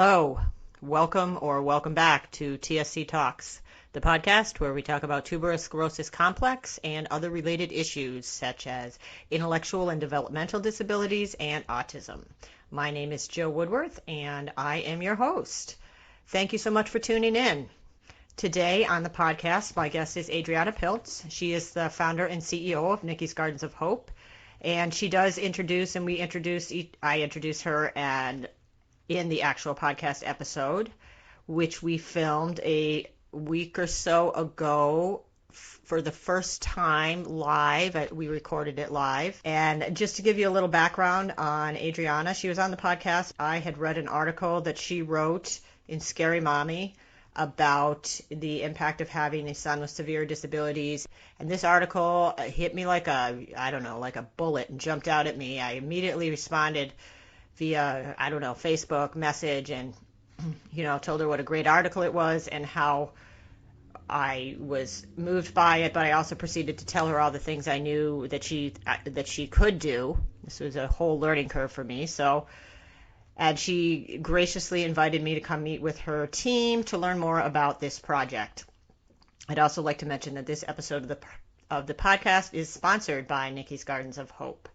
Hello, welcome back to TSC Talks, the podcast where we talk about tuberous sclerosis complex and other related issues such as intellectual and developmental disabilities and autism. My name is Jill Woodworth and I am your host. Thank you so much for tuning in. Today on the podcast, my guest is Adriana Piltz. She is the founder and CEO of Nicky's Gardens of Hope, and she does introduce, and I introduce her and in the actual podcast episode, which we filmed a week or so ago for the first time live. We recorded it live. And just to give you a little background on Adriana, she was on the podcast. I had read an article that she wrote in Scary Mommy about the impact of having a son with severe disabilities. And this article hit me like a bullet and jumped out at me. I immediately responded via, Facebook message and, told her what a great article it was and how I was moved by it, but I also proceeded to tell her all the things I knew that she could do. This was a whole learning curve for me. And she graciously invited me to come meet with her team to learn more about this project. I'd also like to mention that this episode of the podcast is sponsored by Nicky's Gardens of Hope.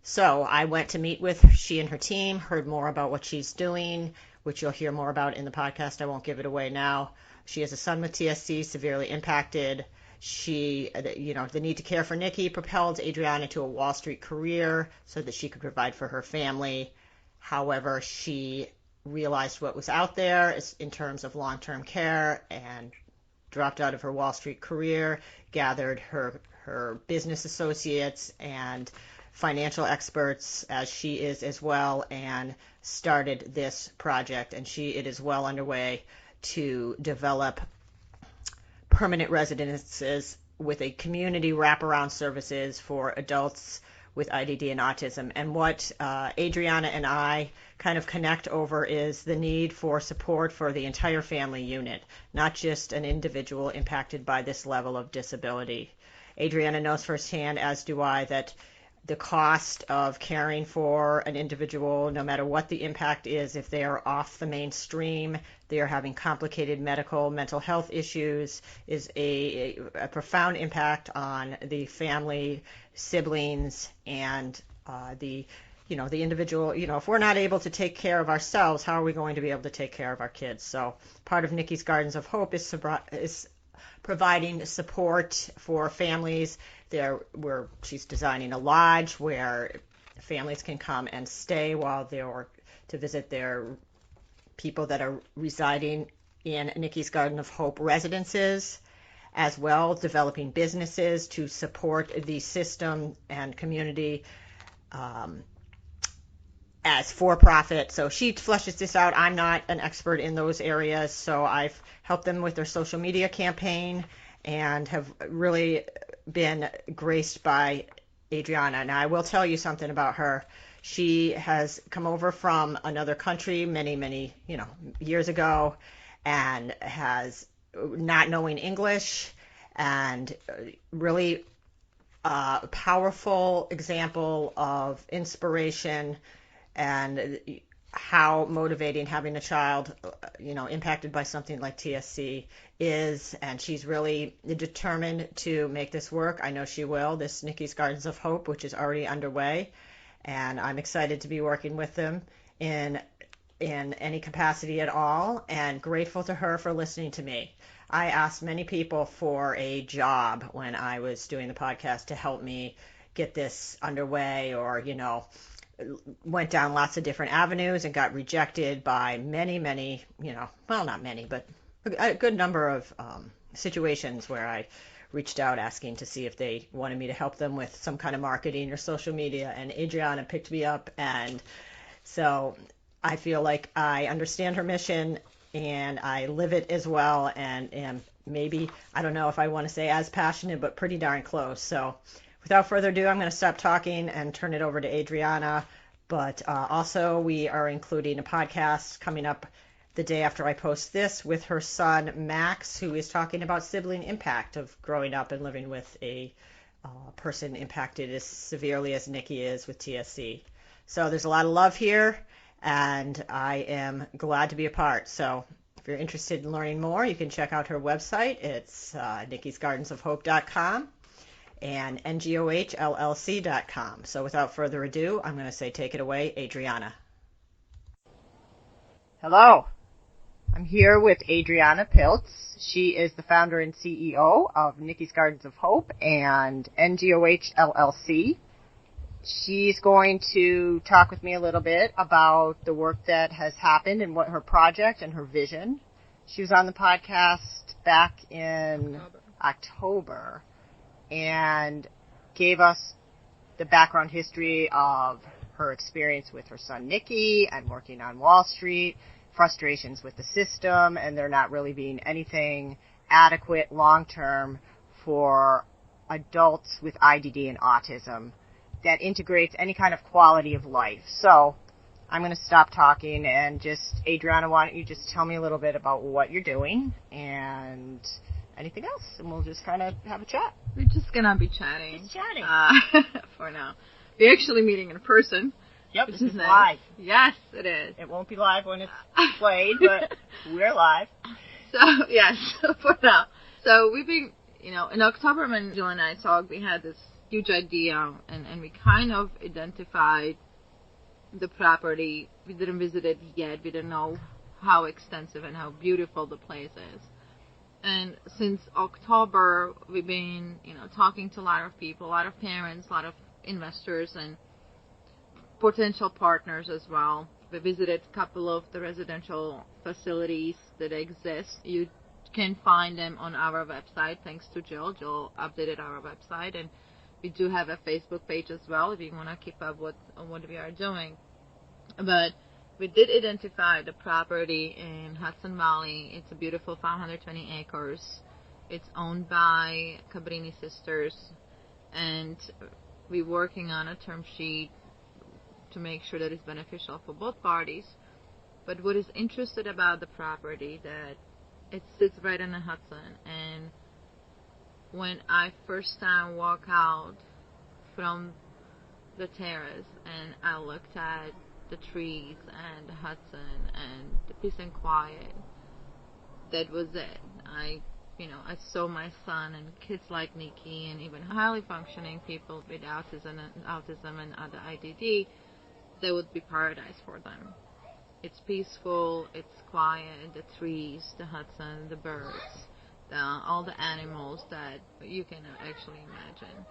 So I went to meet with she and her team, heard more about what she's doing, which you'll hear more about in the podcast. I won't give it away now. She has a son with TSC, severely impacted. The need to care for Nicky propelled Adriana to a Wall Street career so that she could provide for her family. However, she realized what was out there in terms of long-term care and dropped out of her Wall Street career, gathered her business associates and financial experts, as she is as well, and started this project. And it is well underway to develop permanent residences with a community wraparound services for adults with IDD and autism. And what Adriana and I kind of connect over is the need for support for the entire family unit, not just an individual impacted by this level of disability. Adriana knows firsthand, as do I, that the cost of caring for an individual, no matter what the impact is, if they are off the mainstream, they are having complicated mental health issues, is a profound impact on the family, siblings, and the individual. If we're not able to take care of ourselves, how are we going to be able to take care of our kids? So part of Nicky's Gardens of Hope is providing support for families. She's designing a lodge where families can come and stay to visit their people that are residing in Nicky's Garden of Hope residences, as well developing businesses to support the system and community as for-profit. So she fleshes this out. I'm not an expert in those areas, so I've helped them with their social media campaign and have really been graced by Adriana. Now, I will tell you something about her. She has come over from another country many, many, years ago, and has not knowing English, and really a powerful example of inspiration and how motivating having a child, impacted by something like TSC is. And she's really determined to make this work. I know she will. This Nicky's Gardens of Hope, which is already underway, and I'm excited to be working with them in any capacity at all, and grateful to her for listening to me. I asked many people for a job when I was doing the podcast to help me get this underway, or, went down lots of different avenues and got rejected by many, not many, but a good number of situations where I reached out asking to see if they wanted me to help them with some kind of marketing or social media, and Adriana picked me up. And so I feel like I understand her mission and I live it as well, and am maybe, I don't know if I want to say as passionate, but pretty darn close. So without further ado, I'm going to stop talking and turn it over to Adriana. But also, we are including a podcast coming up the day after I post this with her son, Max, who is talking about sibling impact of growing up and living with a person impacted as severely as Nicky is with TSC. So there's a lot of love here, and I am glad to be a part. So if you're interested in learning more, you can check out her website. It's nickysgardensofhope.com and ngohllc.com. So without further ado, I'm going to say take it away, Adriana. Hello. I'm here with Adriana Piltz. She is the founder and CEO of Nicky's Gardens of Hope and NGOH LLC. She's going to talk with me a little bit about the work that has happened and what her project and her vision. She was on the podcast back in October and gave us the background history of her experience with her son Nicky and working on Wall Street, frustrations with the system, and there not really being anything adequate long-term for adults with IDD and autism that integrates any kind of quality of life. So I'm going to stop talking and just, Adriana, why don't you just tell me a little bit about what you're doing and anything else, and we'll just kind of have a chat. We're just going to be chatting. Just chatting. For now. We're actually meeting in person. Yep, this is live. Yes, it is. It won't be live when it's played, but we're live. So, yes, for now. So we've been, in October when Jill and I talked, we had this huge idea, and we kind of identified the property. We didn't visit it yet. We didn't know how extensive and how beautiful the place is. And since October, we've been, talking to a lot of people, a lot of parents, a lot of investors, and potential partners as well. We visited a couple of the residential facilities that exist. You can find them on our website, thanks to Jill. Jill updated our website, and we do have a Facebook page as well if you want to keep up with what we are doing. But we did identify the property in Hudson Valley. It's a beautiful 520 acres. It's owned by Cabrini sisters, and we're working on a term sheet to make sure that it's beneficial for both parties. But what is interesting about the property that it sits right on the Hudson, and when I first time walk out from the terrace and I looked at the trees and the Hudson and the peace and quiet, that was it. I saw my son and kids like Nicky and even highly functioning people with autism and other IDD. That would be paradise for them. It's peaceful, it's quiet, the trees, the Hudson, the birds, all the animals that you can actually imagine.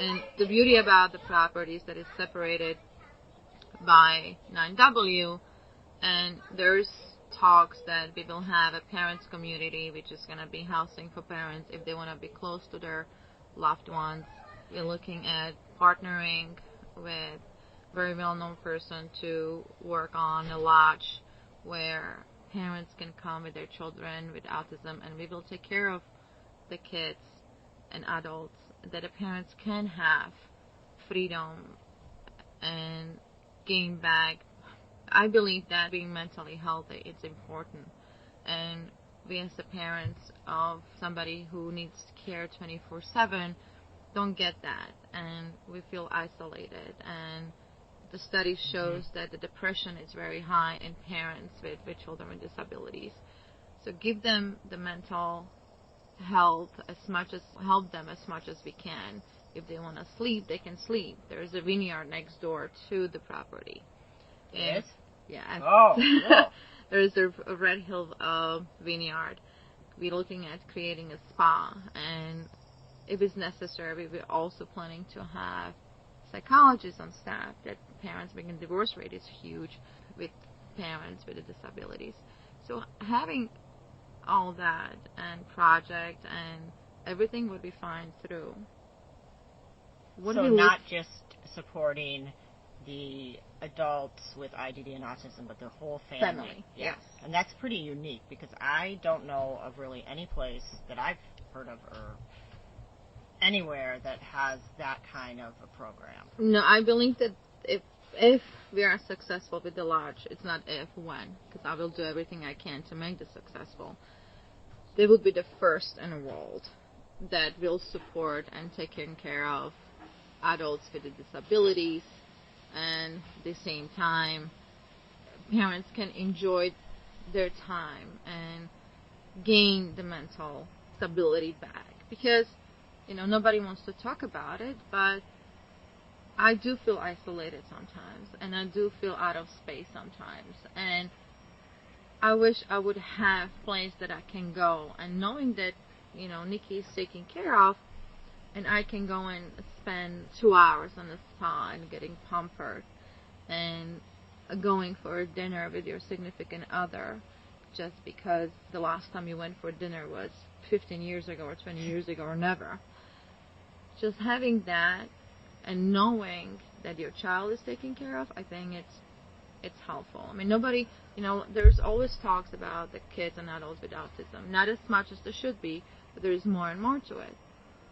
And the beauty about the property is that it's separated by 9W, and there's talks that we will have a parents community, which is going to be housing for parents if they want to be close to their loved ones. We're looking at partnering with very well-known person to work on a lodge where parents can come with their children with autism, and we will take care of the kids and adults, that the parents can have freedom and gain back. I believe that being mentally healthy is important, and we as the parents of somebody who needs care 24/7 don't get that, and we feel isolated. And the study shows that the depression is very high in parents with children with disabilities. So give them the mental health help them as much as we can. If they want to sleep, they can sleep. There's a vineyard next door to the property. Yes? Yeah. Oh, cool. There's a Red Hill vineyard. We're looking at creating a spa, and if it's necessary, we're also planning to have psychologists on staff. That parents, because divorce rate is huge with parents with disabilities. So having all that and project and everything would be fine through. So not just supporting the adults with IDD and autism, but their whole family. Yes. And that's pretty unique, because I don't know of really any place that I've heard of or anywhere that has that kind of a program. No, I believe that if we are successful with the lodge, it's not if, when, because I will do everything I can to make this successful. They will be the first in the world that will support and take care of adults with disabilities, and at the same time parents can enjoy their time and gain the mental stability back. Because, nobody wants to talk about it, but I do feel isolated sometimes, and I do feel out of space sometimes, and I wish I would have a place that I can go, and knowing that, Nicky is taken care of, and I can go and spend 2 hours on the spa and getting pampered, and going for a dinner with your significant other, just because the last time you went for dinner was 15 years ago or 20 years ago or never. Just having that and knowing that your child is taken care of, I think it's helpful. I mean, nobody, there's always talks about the kids and adults with autism. Not as much as there should be, but there is more and more to it.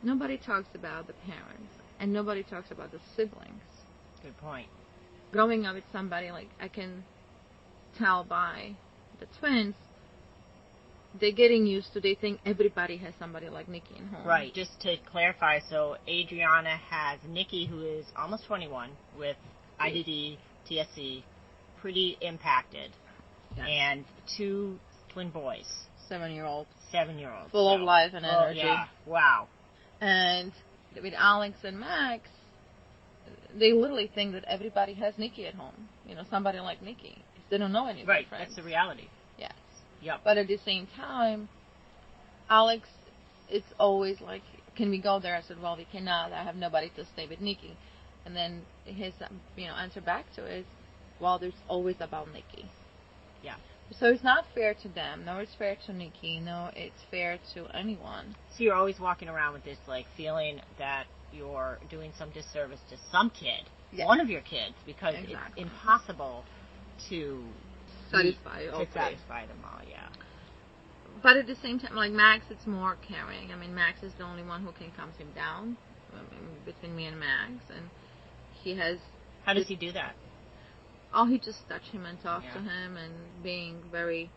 Nobody talks about the parents, and nobody talks about the siblings. Good point. Growing up with somebody, like, I can tell by the twins, they're getting used to, they think everybody has somebody like Nicky in home. Right. Just to clarify, so Adriana has Nicky, who is almost 21, with IDD, TSC, pretty impacted, Yes. and 2 twin boys. 7-year-old. 7-year-olds. Full of life and energy. Oh, yeah. Wow. And with Alex and Max, they literally think that everybody has Nicky at home. Somebody like Nicky. They don't know any of their Right. friends. That's the reality. Yes. Yep. But at the same time, Alex, it's always like, can we go there? I said, well, we cannot. I have nobody to stay with Nicky. And then his, answer back to it is, well, there's always about Nicky. Yeah. So it's not fair to them. No, it's fair to Nicky. No, it's fair to anyone. So you're always walking around with this, like, feeling that you're doing some disservice to some kid, Yes. one of your kids, because Exactly. it's impossible to Satisfy them all, yeah. But at the same time, like Max, it's more caring. I mean, Max is the only one who can calm him down between me and Max, and he has... How does he do that? Oh, he just touch him and talk Yeah. to him, and being very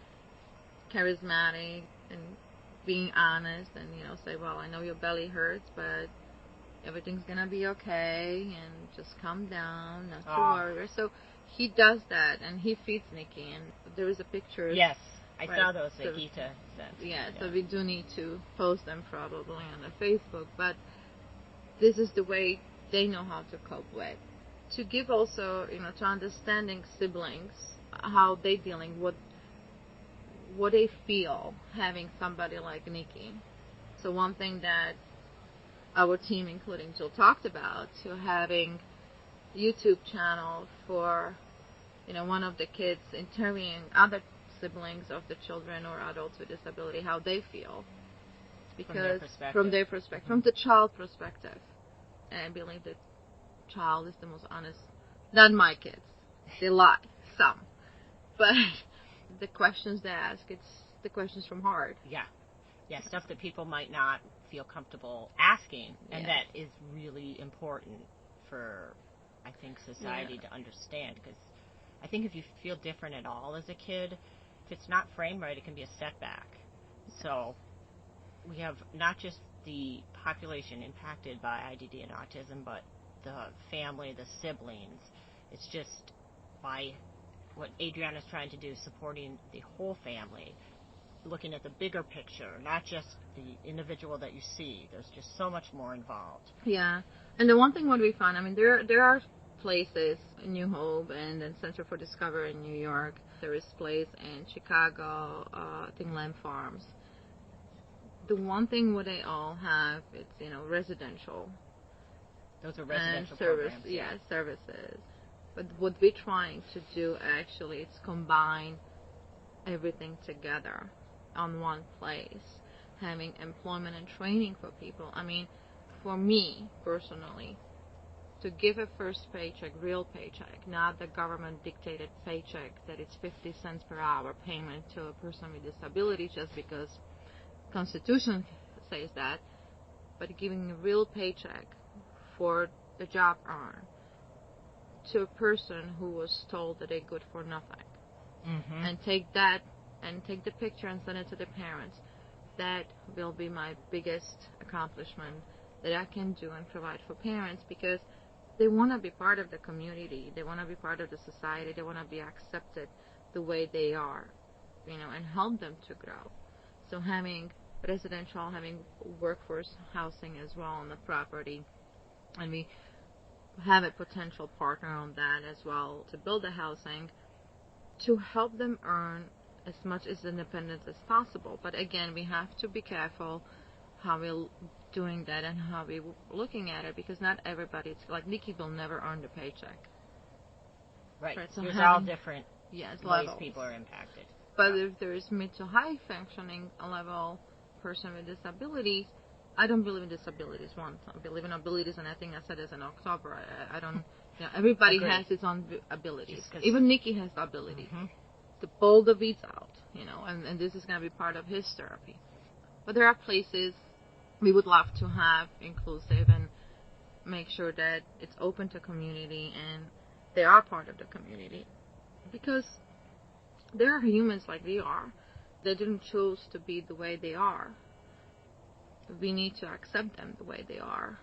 charismatic and being honest, and say, well, I know your belly hurts, but everything's gonna be okay, and just calm down, not to worry. So he does that, and he feeds Nicky, and there is a picture. Yes, I right, saw those so, that Gita sent. Yeah, so we do need to post them probably on the Facebook, but this is the way they know how to cope with. To give also, to understanding siblings, how they dealing, what they feel having somebody like Nicky. So one thing that our team, including Jill, talked about, to having YouTube channel for, one of the kids interviewing other siblings of the children or adults with disability, how they feel. Because from their perspective, from the child perspective. And I believe that child is the most honest. Not my kids. They lie. Some. But the questions they ask, it's the questions from heart. Yeah. Yeah, stuff that people might not feel comfortable asking, and that is really important for, I think, society to understand, because I think if you feel different at all as a kid, if it's not framed right, it can be a setback. So we have not just the population impacted by IDD and autism, but the family, the siblings. It's just by what Adriana's trying to do, supporting the whole family, looking at the bigger picture, not just the individual that you see. There's just so much more involved. Yeah. And the one thing what we found, I mean, there are places in New Hope and then Center for Discovery in New York. There is place in Chicago, I think Lamb Farms. The one thing what they all have, it's, residential. Those are residential service, programs. yeah, services. But what we're trying to do actually is combine everything together on one place, having employment and training for people. I mean, for me personally, to give a first paycheck, real paycheck, not the government dictated paycheck that it's 50 cents per hour payment to a person with disability just because Constitution says that, but giving a real paycheck for the job earned to a person who was told that they're good for nothing. Mm-hmm. And take that and take the picture and send it to the parents. That will be my biggest accomplishment that I can do and provide for parents, because they want to be part of the community. They want to be part of the society. They want to be accepted the way they are, and help them to grow. So having residential, having workforce housing as well on the property, and we have a potential partner on that as well to build the housing to help them earn as much as independence as possible. But again, we have to be careful how we're doing that and how we're looking at it, because not everybody, it's like Nicky will never earn the paycheck. Right. So there's all different ways levels. people are impacted. But if there is mid to high functioning level person with disabilities, I don't believe in disabilities. I believe in abilities, and I think I said this in October. I don't. Everybody Agreed. has his own abilities. Even Nicky has the ability to pull the weeds out, and this is going to be part of his therapy. But there are places we would love to have inclusive and make sure that it's open to community and they are part of the community, because they are humans like we are. They didn't choose to be the way they are. We need to accept them the way they are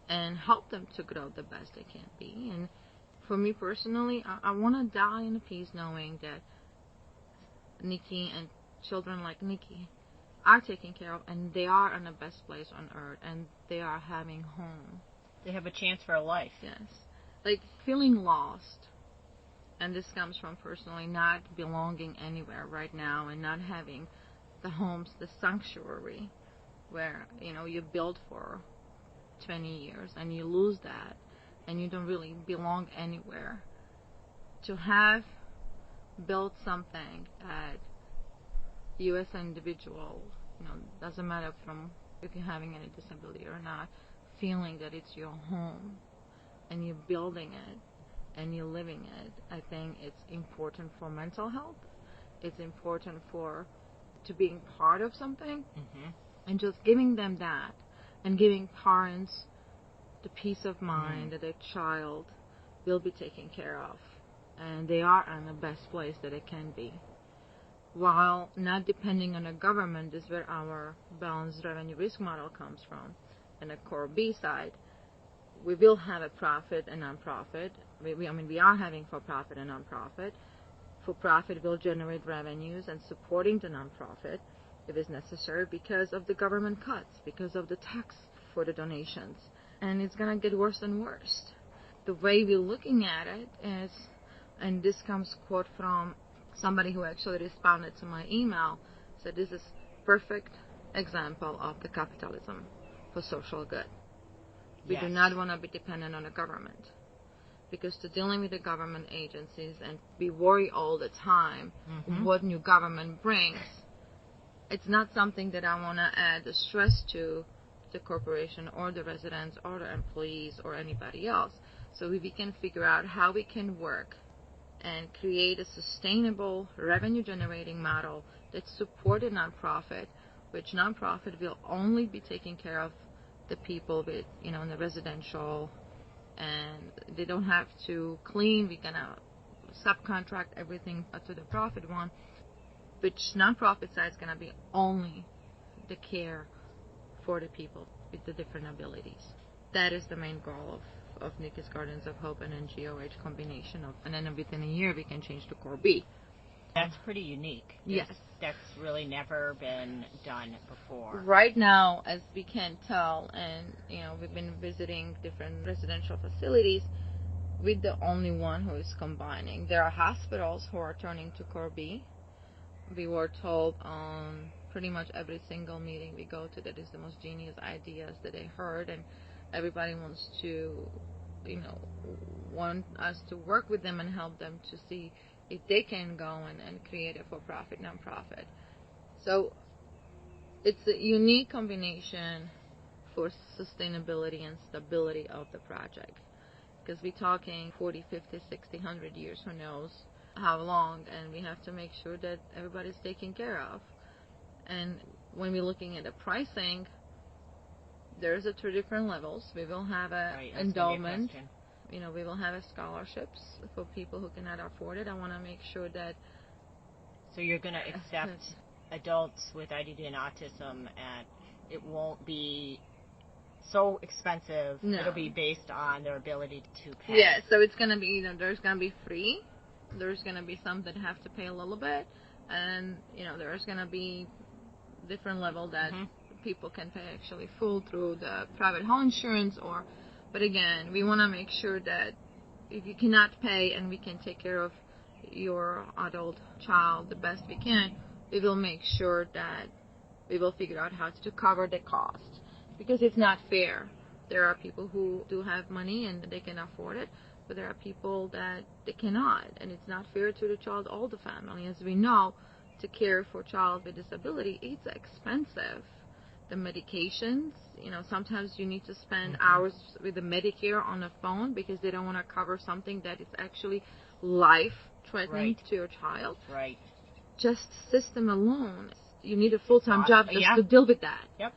and help them to grow the best they can be. And for me personally, I want to die in peace knowing that Nicky and children like Nicky are taken care of, and they are in the best place on earth, and they are having home. They have a chance for a life. Yes. Like feeling lost, and this comes from personally not belonging anywhere right now and not having the homes, the sanctuary where, you build for 20 years and you lose that and you don't really belong anywhere. To have built something that you as an individual, doesn't matter from if you're having any disability or not, feeling that it's your home and you're building it and you're living it, I think it's important for mental health. It's important to being part of something, and just giving them that, and giving parents the peace of mind that their child will be taken care of, and they are in the best place that it can be, while not depending on the government. Is where our balanced revenue risk model comes from. And the core B side, we will have a profit and non-profit. We are having for-profit and non-profit. For-profit will generate revenues and supporting the non-profit if it's necessary because of the government cuts, because of the tax for the donations. And it's going to get worse and worse. The way we're looking at it is, and this comes quote from somebody who actually responded to my email, said this is perfect example of the capitalism for social good. We do not want to be dependent on the government, because to dealing with the government agencies and we worry all the time what new government brings, it's not something that I want to add the stress to the corporation or the residents or the employees or anybody else. So we can figure out how we can work and create a sustainable revenue generating model that supports a nonprofit, which nonprofit will only be taking care of the people with, in the residential, and they don't have to clean. We're gonna subcontract everything to the profit one, which nonprofit side is gonna be only the care for the people with the different abilities. That is the main goal of Nicky's Gardens of Hope and NGOH combination of, and then within a year we can change to core B. That's pretty unique. Yes. That's really never been done before. Right now, as we can tell, and we've been visiting different residential facilities, we're the only one who is combining. There are hospitals who are turning to core B. We were told on pretty much every single meeting we go to that is the most genius ideas that they heard, and everybody wants to, want us to work with them and help them to see if they can go and create a for-profit, non-profit. So it's a unique combination for sustainability and stability of the project, because we're talking 40, 50, 60, 100 years, who knows how long, and we have to make sure that everybody's taken care of. And when we're looking at the pricing, there's a 2 different levels. We will have endowment. We will have scholarships for people who cannot afford it. I want to make sure that. So you're going to accept adults with IDD and autism, and it won't be so expensive. No. It'll be based on their ability to pay. Yeah, so it's going to be, there's going to be free. There's going to be some that have to pay a little bit. And, there's going to be different level that people can pay actually full through the private health insurance but again, we want to make sure that if you cannot pay and we can take care of your adult child the best we can, we will make sure that we will figure out how to cover the cost, because it's not fair. There are people who do have money and they can afford it, but there are people that they cannot, and it's not fair to the child or the family. As we know, to care for a child with disability, it's expensive. The medications, sometimes you need to spend hours with the Medicare on the phone because they don't want to cover something that is actually life-threatening to your child. Right. Just system alone, you need a full-time job just to deal with that. Yep.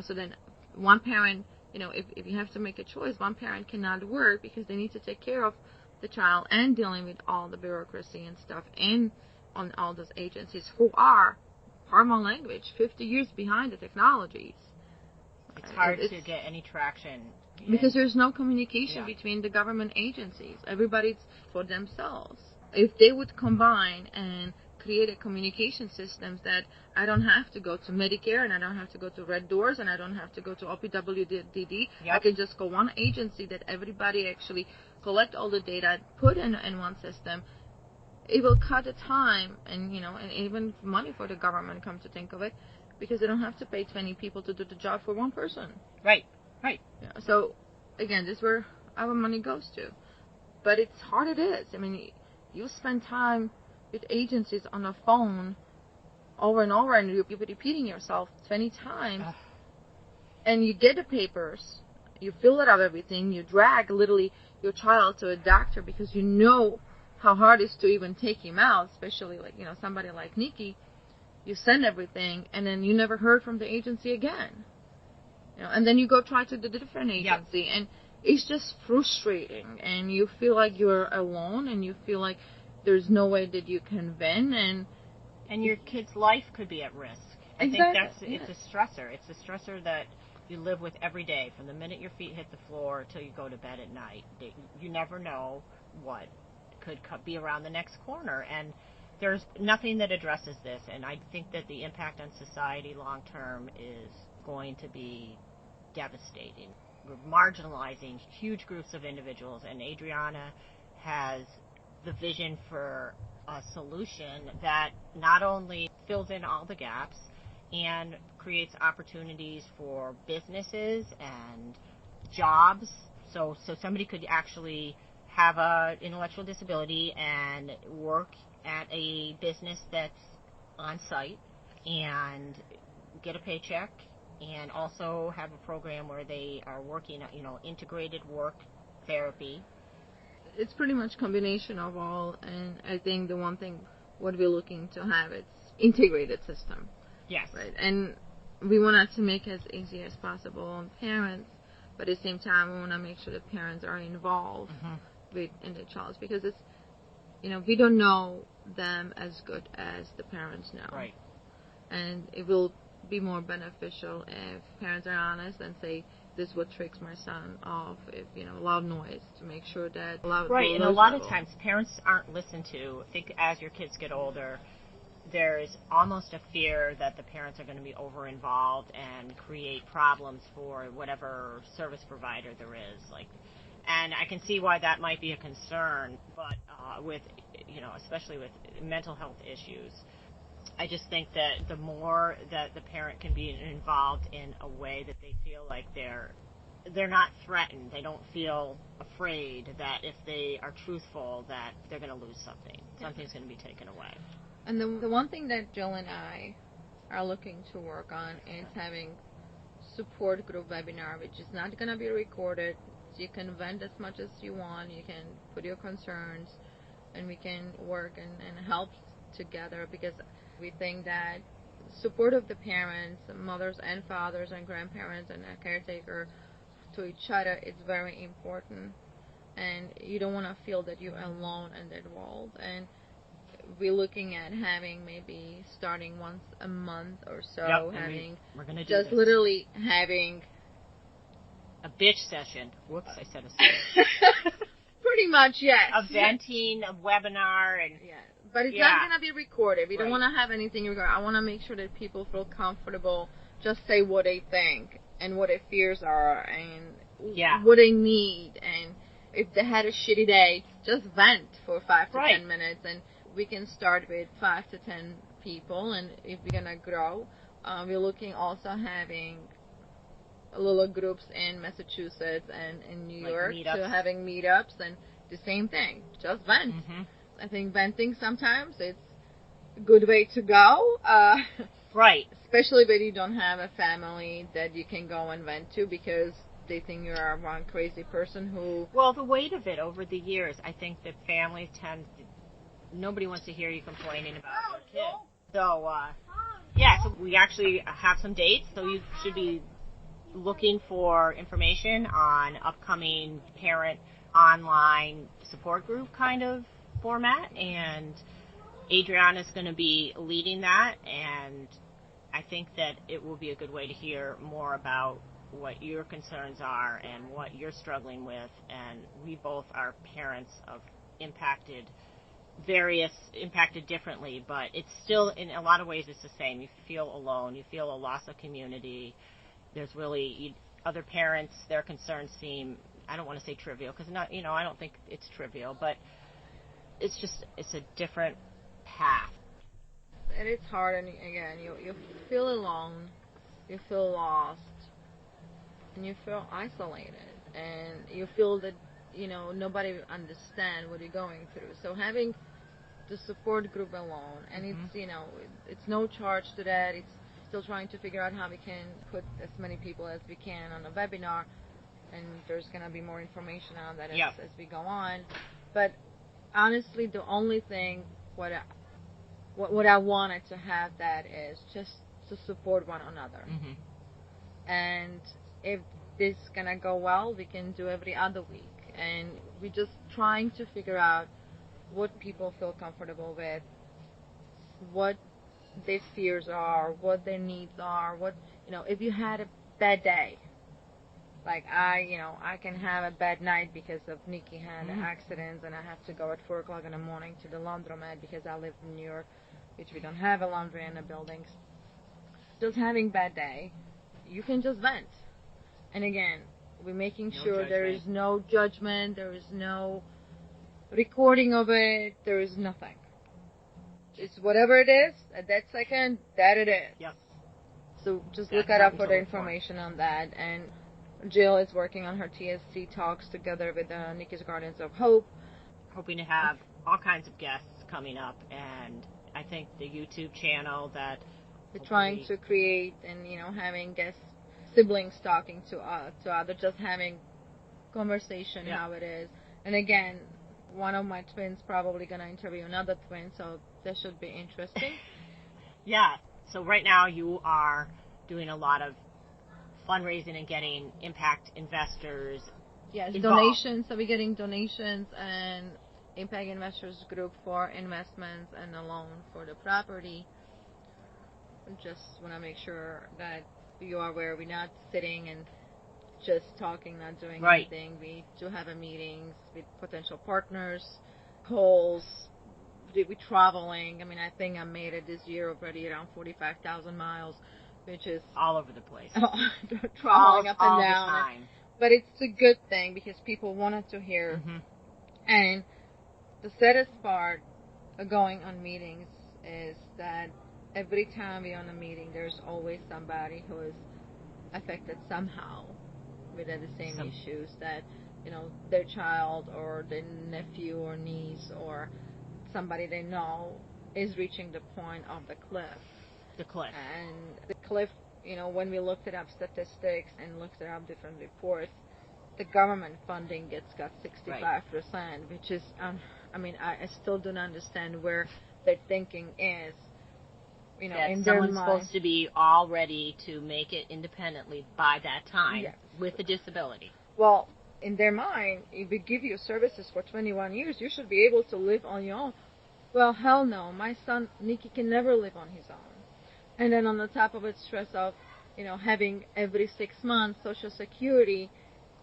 So then one parent, if you have to make a choice, one parent cannot work because they need to take care of the child and dealing with all the bureaucracy and stuff and on all those agencies who are, pardon my language, 50 years behind the technologies. It's hard to get any traction. Because there's no communication between the government agencies. Everybody's for themselves. If they would combine and create a communication systems that I don't have to go to Medicare and I don't have to go to Red Doors and I don't have to go to OPWDD. I can just go one agency that everybody actually collect all the data, put in one system. It will cut the time and even money for the government, come to think of it, because they don't have to pay 20 people to do the job for one person. Right. Yeah, so again, this is where our money goes to. But it's hard, it is. I mean, you spend time with agencies on the phone over and over and you're repeating yourself 20 times and you get the papers, you fill it out everything, you drag literally your child to a doctor because you know how hard it is to even take him out, especially like, somebody like Nicky. You send everything and then you never heard from the agency again. And then you go try to the different agency and it's just frustrating and you feel like you're alone and you feel like there's no way that you can vent and your kid's life could be at risk. I think it's a stressor. It's a stressor that you live with every day from the minute your feet hit the floor till you go to bed at night. You never know what could be around the next corner, and there's nothing that addresses this, and I think that the impact on society long term is going to be devastating. We're marginalizing huge groups of individuals, and Adriana has the vision for a solution that not only fills in all the gaps and creates opportunities for businesses and jobs, so somebody could actually have an intellectual disability and work at a business that's on site and get a paycheck, and also have a program where they are working, integrated work therapy. It's pretty much combination of all, and I think the one thing what we're looking to have, it's integrated system. Yes. Right, and we want it to make it as easy as possible on parents, but at the same time we want to make sure that parents are involved in the child, because it's, we don't know them as good as the parents know. Right. And it will be more beneficial if parents are honest and say, this is what tricks my son off, if, loud noise, to make sure that loud. Right, and a lot of times parents aren't listened to. I think as your kids get older, there's almost a fear that the parents are going to be over-involved and create problems for whatever service provider there is. And I can see why that might be a concern, but with, especially with mental health issues, I just think that the more that the parent can be involved in a way that they feel like they're not threatened, they don't feel afraid that if they are truthful that they're going to lose something. Something's going to be taken away. And the one thing that Jill and I are looking to work on is having support group webinar, which is not going to be recorded. So you can vent as much as you want. You can put your concerns, and we can work and help together, because we think that support of the parents, mothers and fathers and grandparents and a caretaker to each other is very important. And you don't want to feel that you're alone in that world. And we're looking at having maybe starting once a month or so, we're gonna do just this. literally having a bitch session. Whoops, I said a session. Pretty much, yes. A venting, a webinar, and yeah. But it's not going to be recorded. We don't want to have anything recorded. I want to make sure that people feel comfortable, just say what they think and what their fears are and what they need. And if they had a shitty day, just vent for 5 to 10 minutes. And we can start with 5 to 10 people. And if we're going to grow, we're looking also having little groups in Massachusetts and in New York to having meetups and the same thing. Just vent. Mm-hmm. I think venting sometimes it's a good way to go. Right. Especially when you don't have a family that you can go and vent to because they think you're one crazy person who... Well, the weight of it over the years, I think that families tend... Nobody wants to hear you complaining about your kid. So, so we actually have some dates, so you should be looking for information on upcoming parent online support group kind of format, and Adriana is going to be leading that, and I think that it will be a good way to hear more about what your concerns are and what you're struggling with. And we both are parents of impacted differently, but it's still, in a lot of ways, it's the same. You feel alone. You feel a loss of community. There's really other parents, their concerns seem, I don't want to say trivial, because I don't think it's trivial, but it's a different path. And it's hard, and again, you feel alone, you feel lost, and you feel isolated, and you feel that, nobody understands what you're going through. So having the support group alone, and it's no charge to that. It's still trying to figure out how we can put as many people as we can on a webinar, and there's going to be more information on that as we go on. But honestly, the only thing what I wanted to have that is just to support one another. Mm-hmm. And if this is going to go well, we can do every other week. And we're just trying to figure out what people feel comfortable with, what their fears are, what their needs are, if you had a bad day, like I can have a bad night because of Nicky had accidents and I have to go at 4 o'clock in the morning to the laundromat because I live in New York, which we don't have a laundry in the buildings. Just having bad day, you can just vent. And again, we're making sure there is no judgment, there is no recording of it, there is nothing. It's whatever it is, at that second, that it is. Yep. So just look it up for the information on that. And Jill is working on her TSC talks together with Nicky's Gardens of Hope. Hoping to have all kinds of guests coming up, and I think the YouTube channel that we're trying to create, and having guest siblings talking to others, just having conversation how it is. And again, one of my twins probably going to interview another twin, so that should be interesting. Yeah. So right now you are doing a lot of fundraising and getting impact investors. Yes, donations. So we're getting donations and impact investors group for investments and a loan for the property. Just want to make sure that you are aware we're not sitting and just talking, not doing anything. We do have meetings with potential partners, calls. We're traveling. I mean, I think I made it this year already around 45,000 miles, which is all over the place. Traveling up and all down. The time. But it's a good thing because people wanted to hear. Mm-hmm. And the saddest part of going on meetings is that every time we're on a meeting, there's always somebody who is affected somehow with the same issues, that their child or their nephew or niece or somebody they know is reaching the point of the cliff. And the cliff, when we looked it up statistics and looked it up different reports, the government funding gets cut 65%, which is, I still don't understand where their thinking is. That in someone's supposed to be all ready to make it independently by that time with a disability. Well, in their mind, if we give you services for 21 years, you should be able to live on your own. Well, hell no. My son, Nicky, can never live on his own. And then on the top of it, stress of, having every 6 months Social Security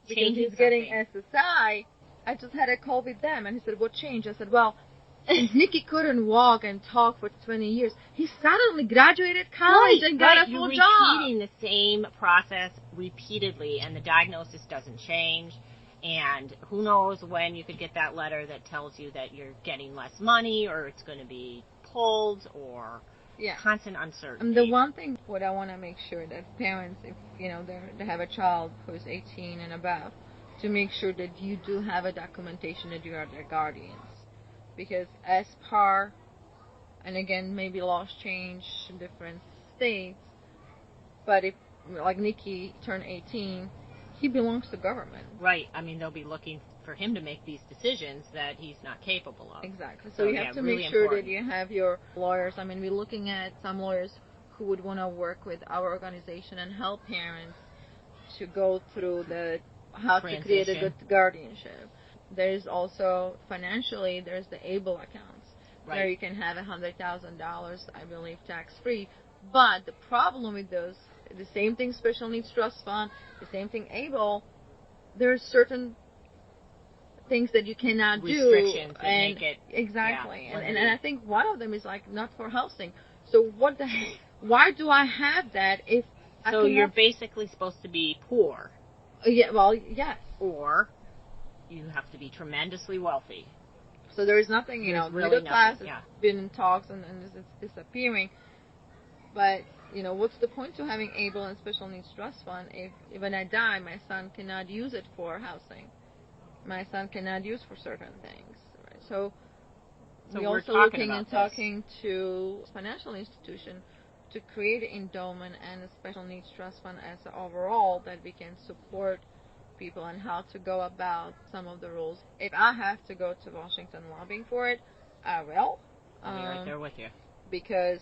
because he's getting SSI. I just had a call with them, and he said, what changed? I said, well, since Nicky couldn't walk and talk for 20 years, he suddenly graduated college and got a full job. You're repeating the same process repeatedly, and the diagnosis doesn't change. And who knows when you could get that letter that tells you that you're getting less money, or it's going to be pulled, or constant uncertainty. And the one thing what I want to make sure that parents, if they have a child who's 18 and above, to make sure that you do have a documentation that you are their guardians. Because as per, and again, maybe laws change in different states, but if, like Nicky turned 18, he belongs to government. Right. I mean, they'll be looking for him to make these decisions that he's not capable of. Exactly. So you have to make sure that you have your lawyers. I mean, we're looking at some lawyers who would want to work with our organization and help parents to go through the how to create a good guardianship. There's also, financially, there's the ABLE accounts, where you can have $100,000, I believe, tax-free. But the problem with those, the same thing Special Needs Trust Fund, the same thing ABLE, there's certain things that you cannot do. Restrictions that make it. Exactly. Yeah, and I think one of them is like not for housing. So what the heck? Why do I have that if So you're basically supposed to be poor. Yeah, well, yes. Or you have to be tremendously wealthy. So there is nothing, middle class has been in talks and it's disappearing. But, what's the point to having ABLE and Special Needs Trust Fund if when I die, my son cannot use it for housing? My son cannot use for certain things. Right? So we're also looking and talking to financial institution to create an endowment and a Special Needs Trust Fund as an overall that we can support people and how to go about some of the rules. If I have to go to Washington lobbying for it, I will. I'll be right there with you. Because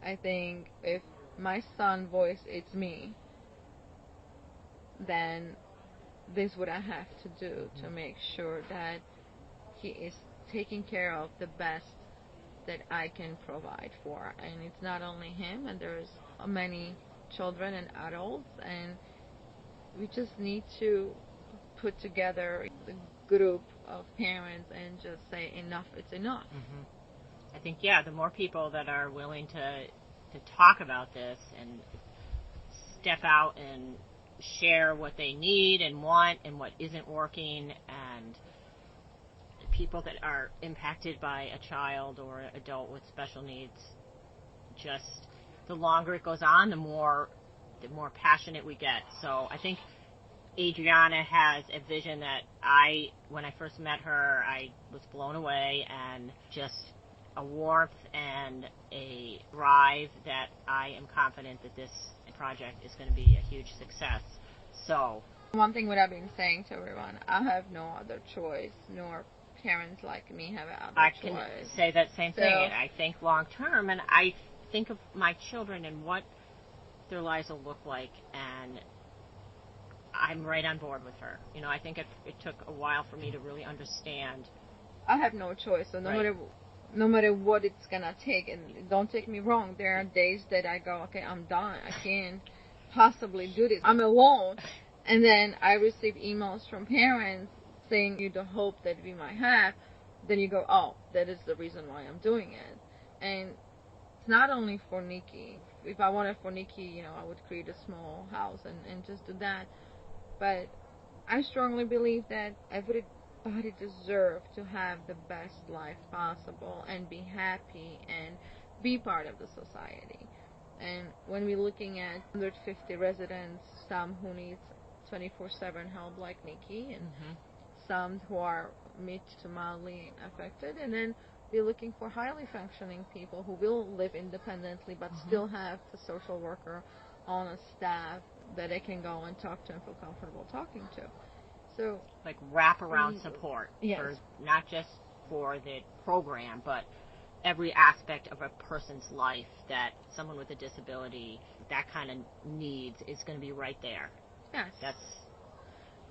I think if my son voice it's me, then this is what I have to do to make sure that he is taking care of the best that I can provide for. And it's not only him, and there's many children and adults, and we just need to put together a group of parents and just say enough, it's enough. I think, the more people that are willing to talk about this and step out and share what they need and want and what isn't working, and people that are impacted by a child or an adult with special needs, just the longer it goes on, the more passionate we get. So I think Adriana has a vision that when I first met her, I was blown away, and just a warmth and a drive that I am confident that this project is going to be a huge success. So one thing what I've been saying to everyone, I have no other choice, nor parents like me have other choice. I can say that same thing, and I think long term, and I think of my children and what their lives will look like, and I'm right on board with her. I think it took a while for me to really understand. I have no choice, so no matter what it's gonna take, and don't take me wrong, there are days that I go, okay, I'm done, I can't possibly do this, I'm alone, and then I receive emails from parents saying the hope that we might have, then you go, oh, that is the reason why I'm doing it. And it's not only for Nicky. If I wanted for Nicky, I would create a small house and just do that. But I strongly believe that everybody deserves to have the best life possible and be happy and be part of the society. And when we're looking at 150 residents, some who need 24/7 help like Nicky, and some who are mid to mildly affected, and then we're looking for highly functioning people who will live independently but still have the social worker on a staff that they can go and talk to and feel comfortable talking to. So like wraparound support, yes, not just for the program, but every aspect of a person's life that someone with a disability, that kind of needs, is going to be right there. Yes.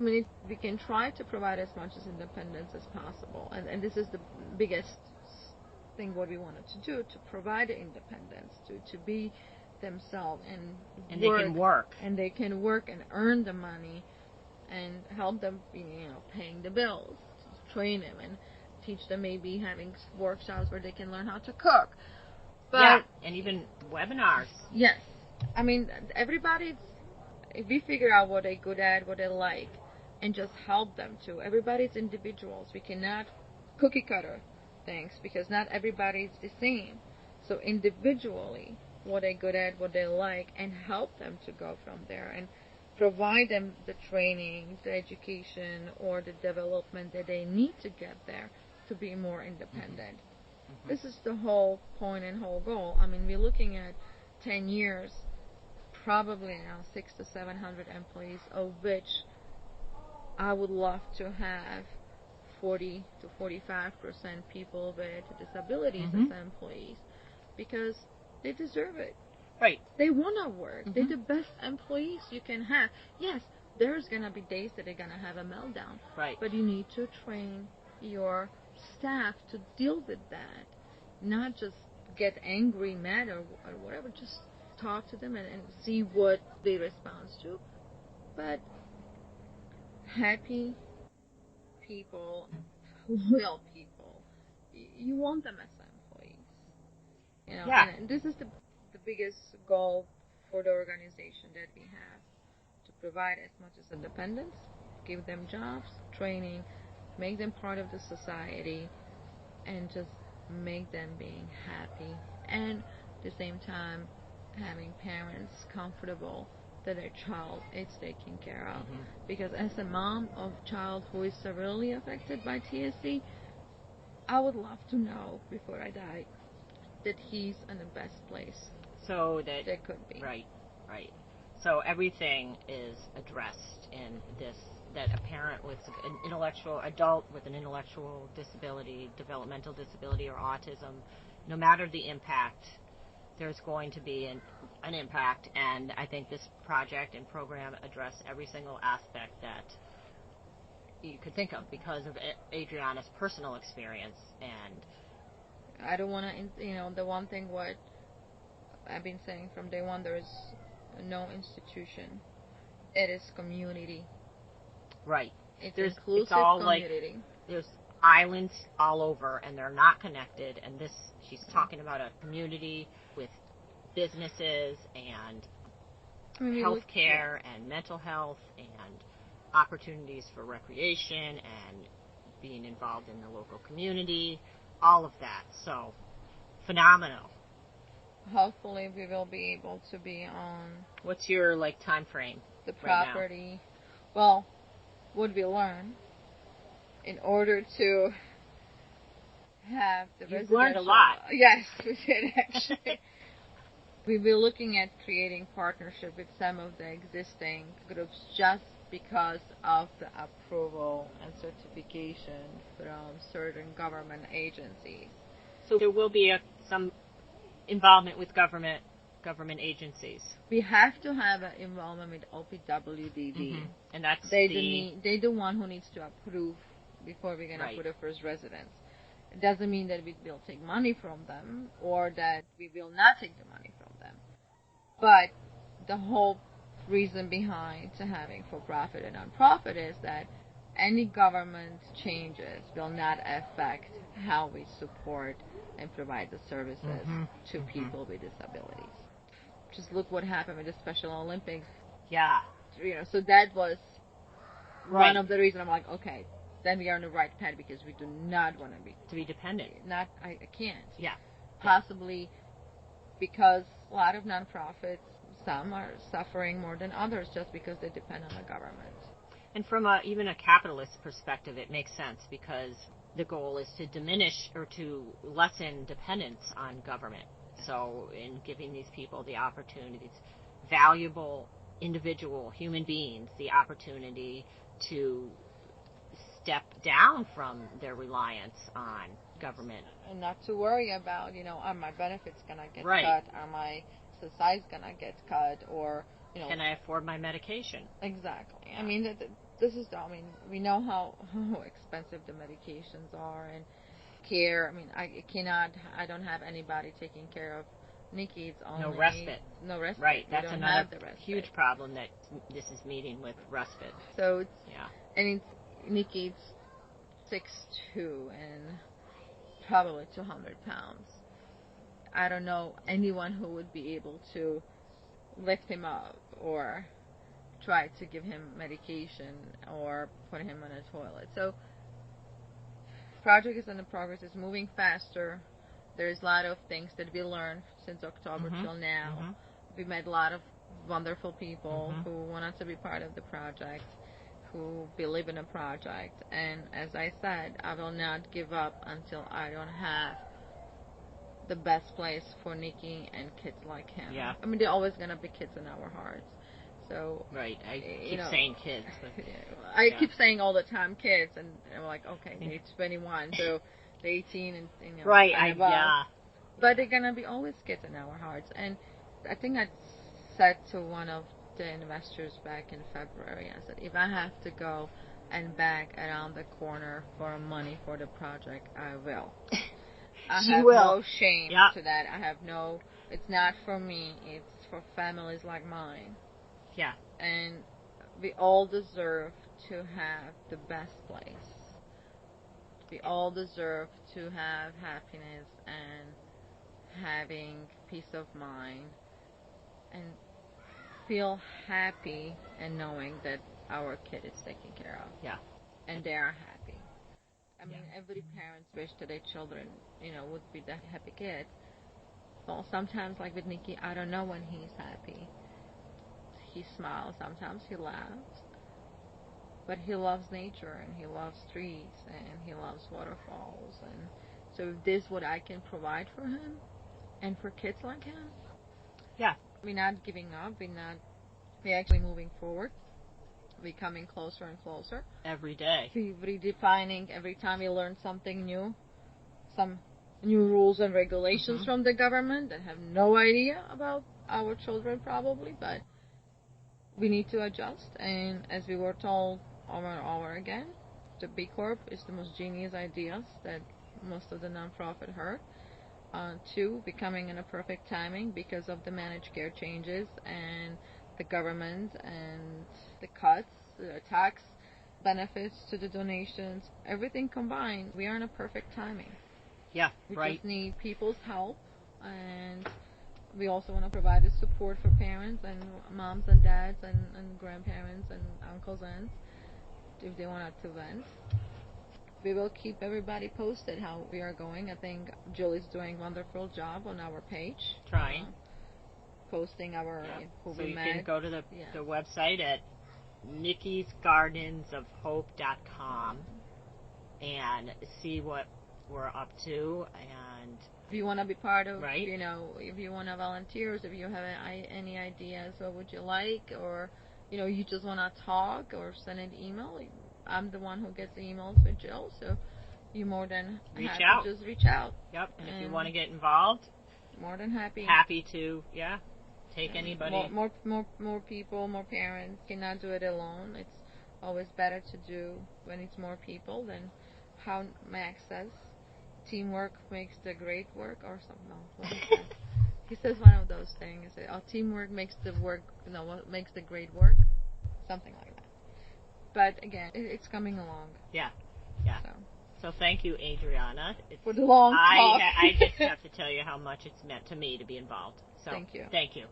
We can try to provide as much as independence as possible, and this is the biggest thing what we wanted to do, to provide independence, to be themselves and work. They can work and earn the money and help them, paying the bills, train them, and teach them maybe having workshops where they can learn how to cook. But and even webinars. Yes. I mean, if we figure out what they're good at, what they like, and just help them to. Everybody's individuals. We cannot cookie cutter things because not everybody's the same. So individually, what they're good at, what they like, and help them to go from there and provide them the training, the education, or the development that they need to get there to be more independent. Mm-hmm. This is the whole point and whole goal. I mean, we're looking at 10 years, probably now 600 to 700 employees, of which I would love to have 40 to 45% people with disabilities as employees, because they deserve it. Right. They want to work. They're the best employees you can have. Yes, there's going to be days that they're going to have a meltdown. Right. But you need to train your staff to deal with that. Not just get angry, mad, or whatever. Just talk to them and see what they respond to. But happy people, loyal people, you want them as employees. Yeah. And this is the biggest goal for the organization that we have, to provide as much as independence, give them jobs, training, make them part of the society, and just make them being happy, and at the same time having parents comfortable that their child is taken care of. Because as a mom of a child who is severely affected by TSC, I would love to know before I die that he's in the best place so that could be. Right. So everything is addressed in this, that a parent with an adult with an intellectual disability, developmental disability, or autism, no matter the impact, there's going to be an impact. And I think this project and program address every single aspect that you could think of because of Adriana's personal experience. And I don't want to, the one thing what I've been saying from day one, there is no institution. It is community. Right. It's it's inclusive all community. Like, there's islands all over, and they're not connected. And she's talking about a community with businesses and health care and mental health and opportunities for recreation and being involved in the local community, all of that. So, phenomenal. Hopefully we will be able to be on... What's your, time frame? The property. Right. Well, what we learn, in order to have the residential... You've learned a lot. Yes, we did, actually. We will be looking at creating partnership with some of the existing groups just because of the approval and certification from certain government agencies. So there will be some involvement with government agencies. We have to have an involvement with OPWDD. And that's they're the one who needs to approve before we're going to put a first residence. It doesn't mean that we will take money from them or that we will not take the money from them. But the whole reason behind to having for-profit and non-profit is that any government changes will not affect how we support and provide the services to people with disabilities. Just look what happened with the Special Olympics. Yeah. So that was one of the reasons I'm like, okay, then we are on the right path because we do not want to be dependent. I can't. Yeah. Possibly because a lot of nonprofits, some are suffering more than others just because they depend on the government. And from even a capitalist perspective, it makes sense because the goal is to diminish or to lessen dependence on government. So in giving these people the opportunities, valuable individual human beings, the opportunity to step down from their reliance on government. And not to worry about, are my benefits going to get right. cut? Are my SSIs going to get cut? Or, can I afford my medication? Exactly. Yeah. I mean, we know how expensive the medications are and care. I mean, I don't have anybody taking care of Nicky, it's only... No respite. No respite. Right, We that's don't another have the respite. huge problem that this is meeting with respite. So it's... Yeah. And it's... Nicky, it's 6'2" and probably 200 pounds. I don't know anyone who would be able to lift him up or try to give him medication or put him on a toilet. So project is in the progress. It's moving faster. There's a lot of things that we learned since October till now. We met a lot of wonderful people who wanted to be part of the project, who believe in the project. And as I said, I will not give up until I don't have the best place for Nicky and kids like him. Yeah. I mean, they're always going to be kids in our hearts. So right, I keep saying kids. But, I keep saying all the time kids, and I'm like, okay, they're 21, so they're 18 and right, and above. But they're going to be always kids in our hearts. And I think I said to one of the investors back in February, I said, if I have to go and beg around the corner for money for the project, I will. I have no shame to that. I have no, it's not for me, it's for families like mine. Yeah. And we all deserve to have the best place. We all deserve to have happiness and having peace of mind and feel happy and knowing that our kid is taken care of. Yeah. And they are happy. I mean, every parent wish that their children, would be that happy kid. Well, sometimes, like with Nicky, I don't know when he's happy. He smiles, sometimes he laughs. But he loves nature, and he loves trees, and he loves waterfalls. And so if this is what I can provide for him, and for kids like him, we're not giving up. We're actually moving forward. We're coming closer and closer. Every day. We're redefining every time we learn something new. Some new rules and regulations from the government that have no idea about our children probably, but we need to adjust. And as we were told over and over again, the B Corp is the most genius ideas that most of the nonprofit heard. Two, becoming in a perfect timing because of the managed care changes and the government and the cuts, the tax benefits to the donations, everything combined, we are in a perfect timing. Yeah, we just need people's help, and we also want to provide the support for parents and moms and dads and grandparents and uncles and aunts if they want to vent. We will keep everybody posted how we are going. I think Julie's doing a wonderful job on our page. Trying. Posting our who so we you met. Can go to the website at nickysgardensofhope.com and see what we're up to. And if you want to be part of, if you want to volunteer, if you have any ideas, what would you like, or you just want to talk or send an email. I'm the one who gets the emails with Jill, so you're more than happy to just reach out. Yep, and if you want to get involved, more than happy. Happy to, take anybody. More people, more parents cannot do it alone. It's always better to do when it's more people than how Max says. Teamwork makes the great work, or something. No, what is that? He says one of those things. Teamwork makes the work. What makes the great work? Something like that. But again, it's coming along. Yeah. So thank you, Adriana. For the long talk. I just have to tell you how much it's meant to me to be involved. So thank you. Thank you.